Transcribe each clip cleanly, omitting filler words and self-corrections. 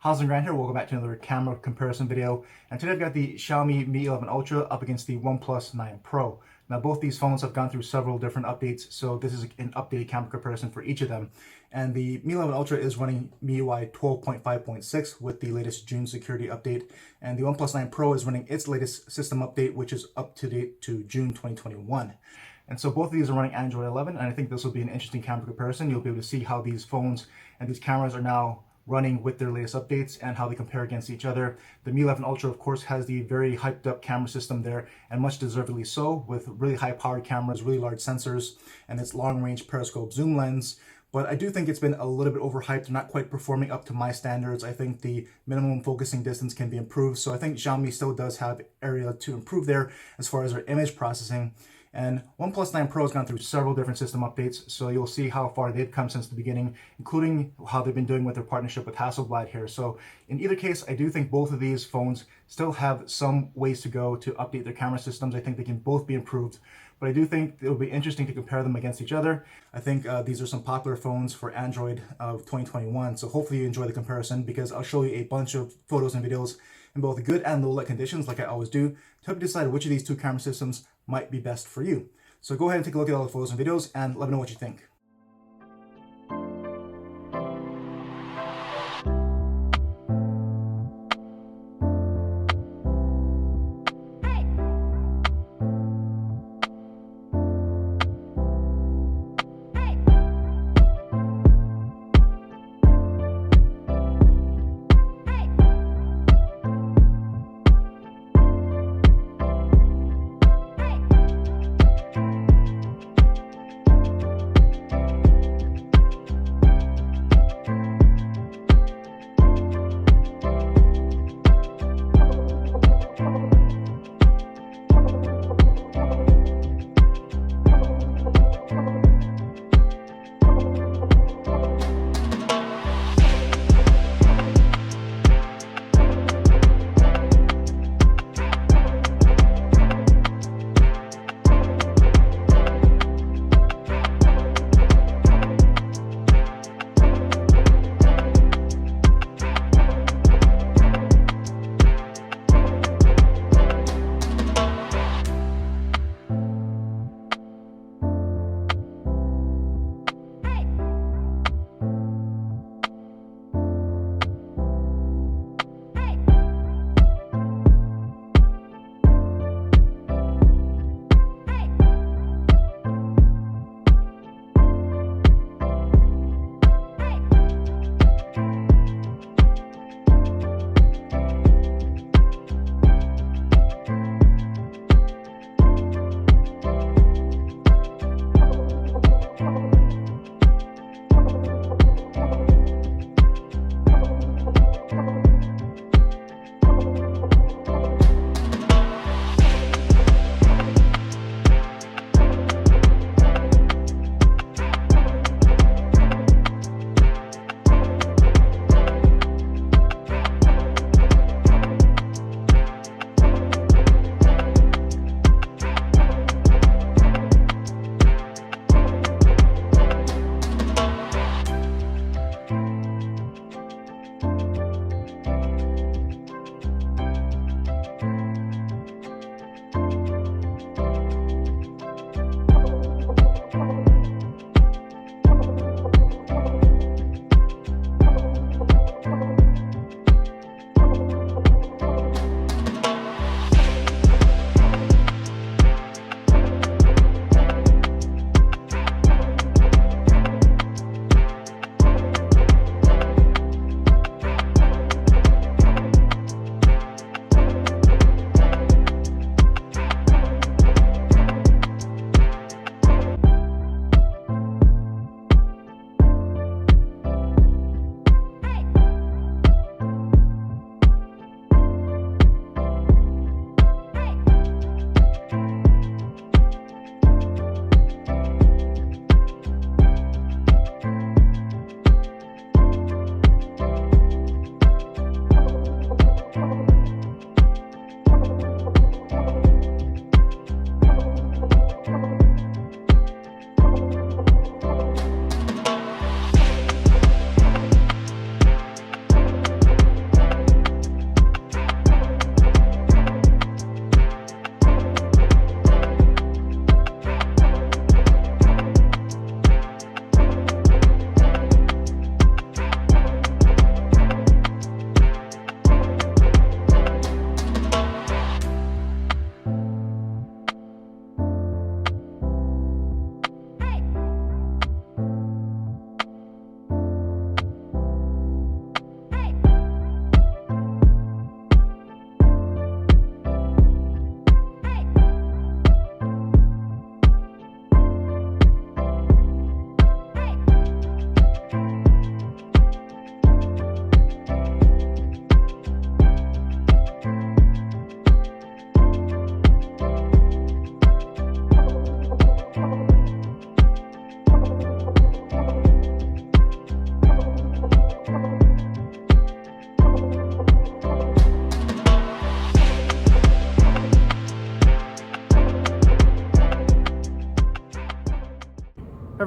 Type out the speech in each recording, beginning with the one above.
How's it going here? Welcome back to another camera comparison video. And today I've got the Xiaomi Mi 11 Ultra up against the OnePlus 9 Pro. Now both these phones have gone through several different updates, so this is an updated camera comparison for each of them. And the Mi 11 Ultra is running MiUI 12.5.6 with the latest June security update. And the OnePlus 9 Pro is running its latest system update, which is up to date to June 2021. And so both of these are running Android 11, and I think this will be an interesting camera comparison. You'll be able to see how these phones and these cameras are now running with their latest updates and how they compare against each other. The Mi 11 Ultra, of course, has the very hyped up camera system there, and much deservedly so, with really high powered cameras, really large sensors, and its long range periscope zoom lens. But I do think it's been a little bit overhyped, not quite performing up to my standards. I think the minimum focusing distance can be improved. So I think Xiaomi still does have area to improve there as far as their image processing. And OnePlus 9 Pro has gone through several different system updates, so you'll see how far they've come since the beginning, including how they've been doing with their partnership with Hasselblad here. So in either case, I do think both of these phones still have some ways to go to update their camera systems. I think they can both be improved, but I do think it'll be interesting to compare them against each other. I think these are some popular phones for Android of 2021, so hopefully you enjoy the comparison, because I'll show you a bunch of photos and videos in both good and low light conditions, like I always do, to help you decide which of these two camera systems might be best for you. So go ahead and take a look at all the photos and videos and let me know what you think.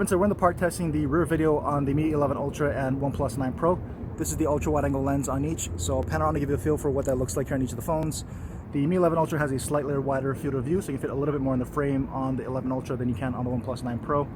Evan, so we're in the park testing the rear video on the Mi 11 Ultra and OnePlus 9 Pro. This is the ultra wide angle lens on each, so I'll pan around to give you a feel for what that looks like here on each of the phones. The Mi 11 Ultra has a slightly wider field of view, so you can fit a little bit more in the frame on the 11 Ultra than you can on the OnePlus 9 Pro.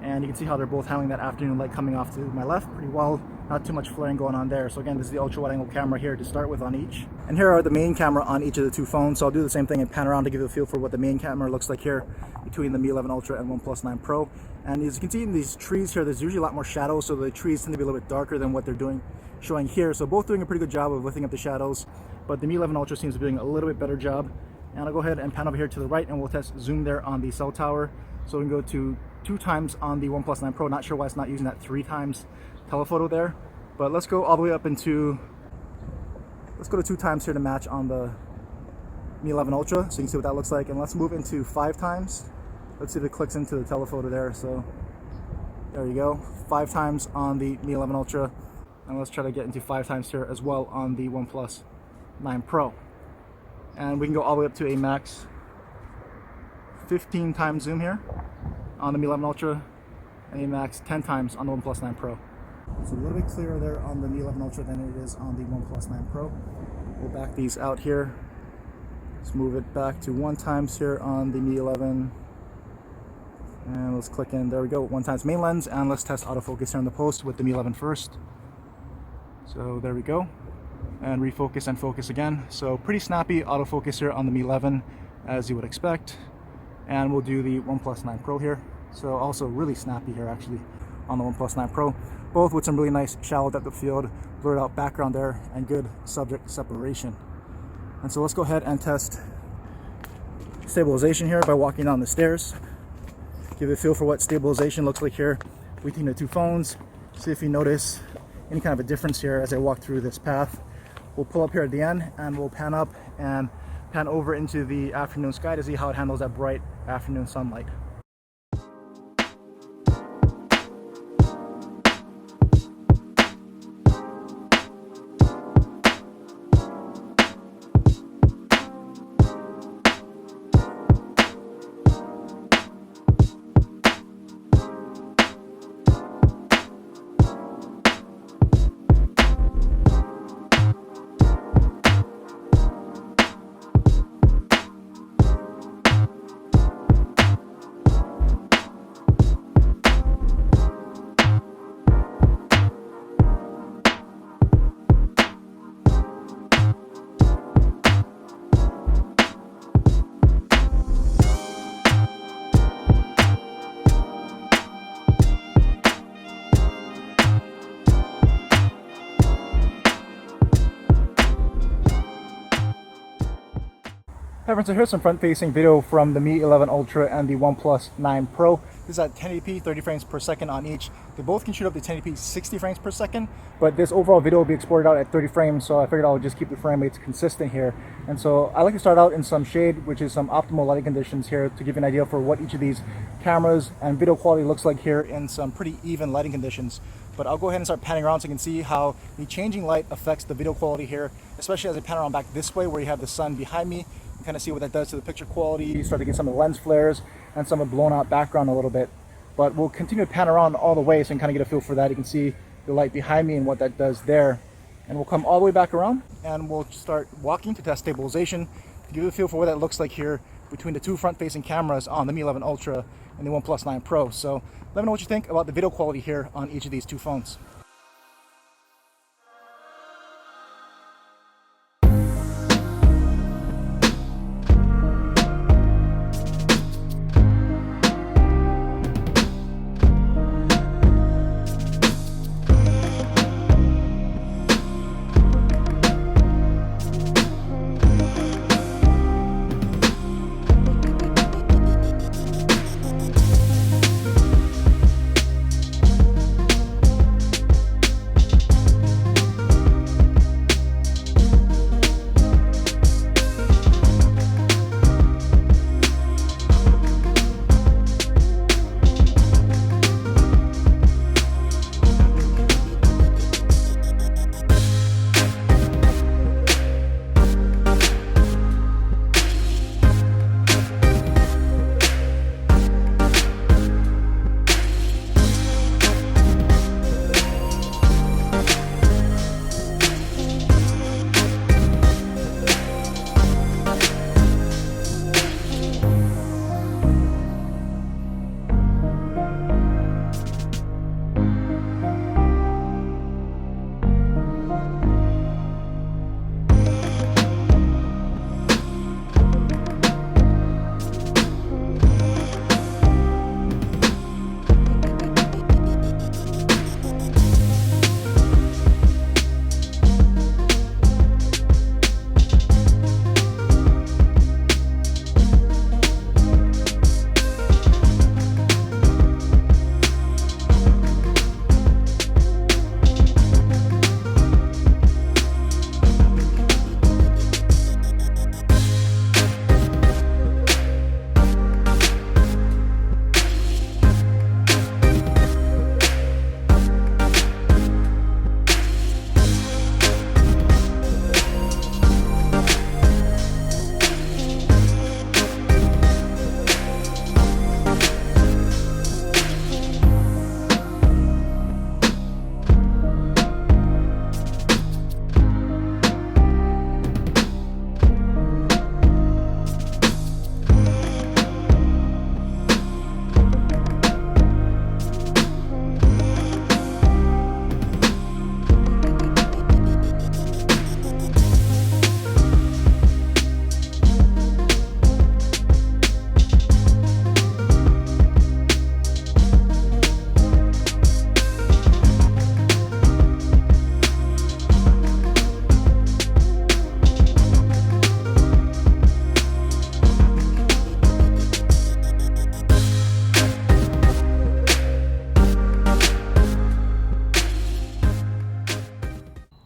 And you can see how they're both handling that afternoon light coming off to my left pretty well. Not too much flaring going on there. So again, this is the ultra wide angle camera here to start with on each. And here are the main camera on each of the two phones. So I'll do the same thing and pan around to give you a feel for what the main camera looks like here between the Mi 11 Ultra and OnePlus 9 Pro. And as you can see in these trees here, there's usually a lot more shadows, so the trees tend to be a little bit darker than what they're showing here. So both doing a pretty good job of lifting up the shadows, but the Mi 11 Ultra seems to be doing a little bit better job. And I'll go ahead and pan over here to the right and we'll test zoom there on the cell tower. So we can go to 2 times on the OnePlus 9 Pro. Not sure why it's not using that 3 times telephoto there, but let's go all the way up into, let's go to 2 times here to match on the Mi 11 Ultra so you can see what that looks like. And let's move into 5 times. Let's see if it clicks into the telephoto there. So there you go, 5 times on the Mi 11 Ultra, and let's try to get into 5 times here as well on the OnePlus 9 Pro. And we can go all the way up to a max 15 times zoom here on the Mi 11 Ultra and a max 10 times on the OnePlus 9 Pro. It's a little bit clearer there on the Mi 11 Ultra than it is on the OnePlus 9 Pro. We'll back these out here. Let's move it back to 1 times here on the Mi 11. And let's click in, there we go, 1 times main lens, and let's test autofocus here on the post with the Mi 11 first. So there we go. And refocus and focus again. So pretty snappy autofocus here on the Mi 11 as you would expect. And we'll do the OnePlus 9 Pro here. So also really snappy here actually on the OnePlus 9 Pro. Both with some really nice shallow depth of field, blurred out background there, and good subject separation. And so let's go ahead and test stabilization here by walking down the stairs. Give it a feel for what stabilization looks like here between the two phones. See if you notice any kind of a difference here as I walk through this path. We'll pull up here at the end and we'll pan up and pan over into the afternoon sky to see how it handles that bright afternoon sunlight. Hi everyone, so here's some front-facing video from the Mi 11 Ultra and the OnePlus 9 Pro. This is at 1080p, 30 frames per second on each. They both can shoot up to 1080p, 60 frames per second, but this overall video will be exported out at 30 frames, so I figured I'll just keep the frame rates consistent here. And so I like to start out in some shade, which is some optimal lighting conditions here to give you an idea for what each of these cameras and video quality looks like here in some pretty even lighting conditions. But I'll go ahead and start panning around so you can see how the changing light affects the video quality here, especially as I pan around back this way where you have the sun behind me. Kind of see what that does to the picture quality. You start to get some of the lens flares and some of the blown out background a little bit. But we'll continue to pan around all the way so you can kind of get a feel for that. You can see the light behind me and what that does there. And we'll come all the way back around and we'll start walking to test stabilization to give you a feel for what that looks like here between the two front-facing cameras on the Mi 11 Ultra and the OnePlus 9 Pro. So let me know what you think about the video quality here on each of these two phones.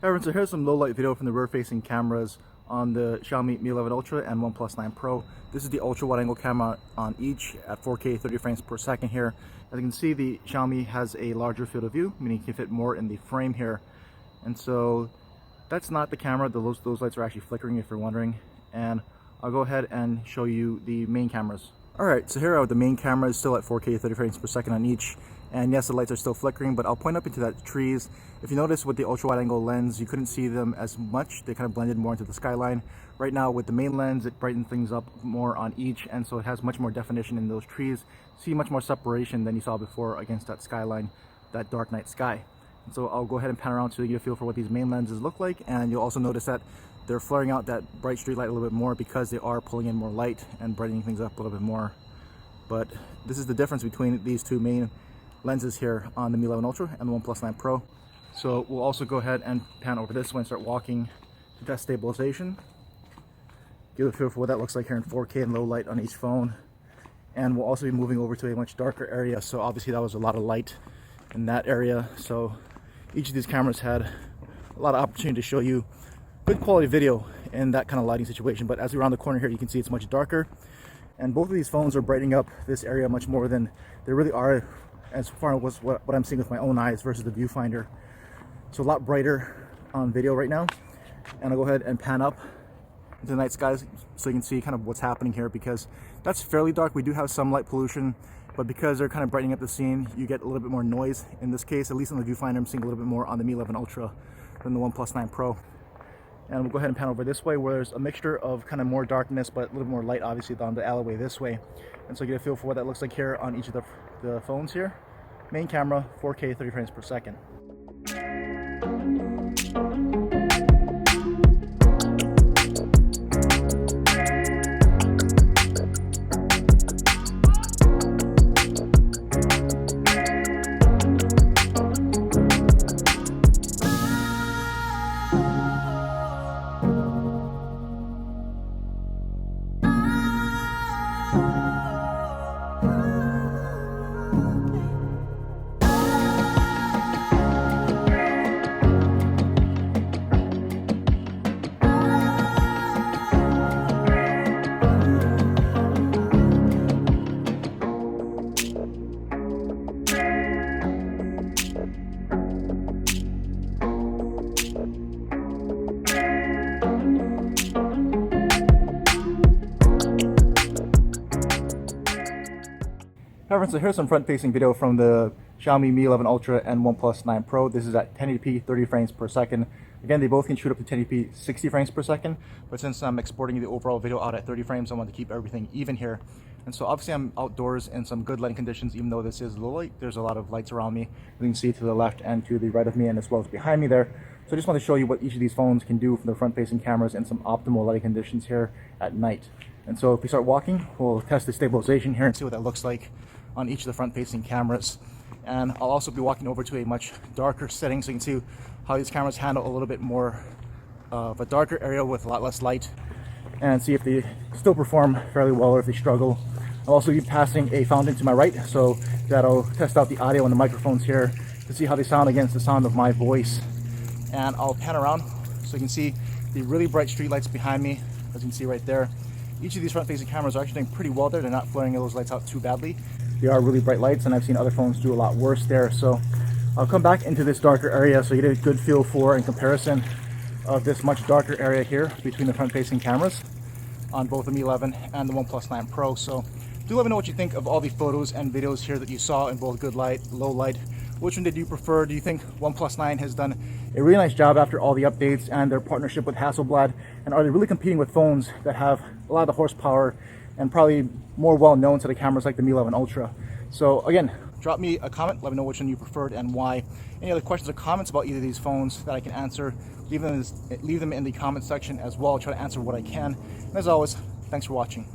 Everyone, so here's some low light video from the rear facing cameras on the Xiaomi Mi 11 Ultra and OnePlus 9 Pro. This is the ultra wide angle camera on each at 4K 30 frames per second here. As you can see, the Xiaomi has a larger field of view, meaning you can fit more in the frame here. And so that's not the camera, those lights are actually flickering if you're wondering. And I'll go ahead and show you the main cameras. Alright, so here are the main cameras, still at 4K 30 frames per second on each. And yes, the lights are still flickering, but I'll point up into that trees. If you notice with the ultra wide angle lens, you couldn't see them as much. They kind of blended more into the skyline. Right now with the main lens, it brightens things up more on each, and so it has much more definition in those trees. See much more separation than you saw before against that skyline, that dark night sky. And so I'll go ahead and pan around so you get a feel for what these main lenses look like, and you'll also notice that they're flaring out that bright street light a little bit more because they are pulling in more light and brightening things up a little bit more. But this is the difference between these two main lenses here on the Mi 11 Ultra and the OnePlus 9 Pro. So we'll also go ahead and pan over this one and start walking to test stabilization. Give a feel for what that looks like here in 4K and low light on each phone. And we'll also be moving over to a much darker area. So obviously that was a lot of light in that area. So each of these cameras had a lot of opportunity to show you good quality video in that kind of lighting situation. But as we round the corner here, you can see it's much darker. And both of these phones are brightening up this area much more than they really are as far as what I'm seeing with my own eyes versus the viewfinder. So a lot brighter on video right now. And I'll go ahead and pan up into the night skies so you can see kind of what's happening here, because that's fairly dark. We do have some light pollution, but because they're kind of brightening up the scene, you get a little bit more noise in this case. At least on the viewfinder, I'm seeing a little bit more on the Mi 11 Ultra than the OnePlus 9 Pro. And we'll go ahead and pan over this way where there's a mixture of kind of more darkness but a little more light obviously down the alleyway this way. And so you get a feel for what that looks like here on each of the phones here. Main camera, 4K 30 frames per second. So here's some front-facing video from the Xiaomi Mi 11 Ultra and OnePlus 9 Pro. This is at 1080p 30 frames per second. Again, they both can shoot up to 1080p 60 frames per second, but since I'm exporting the overall video out at 30 frames, I want to keep everything even here. And so obviously I'm outdoors in some good lighting conditions, even though this is low light. There's a lot of lights around me. You can see to the left and to the right of me, and as well as behind me there. So I just want to show you what each of these phones can do from the front-facing cameras in some optimal lighting conditions here at night. And so if we start walking, we'll test the stabilization here and see what that looks like on each of the front-facing cameras. And I'll also be walking over to a much darker setting so you can see how these cameras handle a little bit more of a darker area with a lot less light, and see if they still perform fairly well or if they struggle. I'll also be passing a fountain to my right, so that'll test out the audio and the microphones here to see how they sound against the sound of my voice. And I'll pan around so you can see the really bright street lights behind me, as you can see right there. Each of these front-facing cameras are actually doing pretty well there. They're not flaring those lights out too badly. They are really bright lights, and I've seen other phones do a lot worse there. So I'll come back into this darker area so you get a good feel for and comparison of this much darker area here between the front-facing cameras on both the Mi 11 and the OnePlus 9 Pro. So do let me know what you think of all the photos and videos here that you saw in both good light, low light. Which one did you prefer? Do you think OnePlus 9 has done a really nice job after all the updates and their partnership with Hasselblad? And are they really competing with phones that have a lot of the horsepower and probably more well-known to the cameras like the Mi 11 Ultra? So again, drop me a comment, let me know which one you preferred and why. Any other questions or comments about either of these phones that I can answer, leave them in the comment section as well. I'll try to answer what I can. And as always, thanks for watching.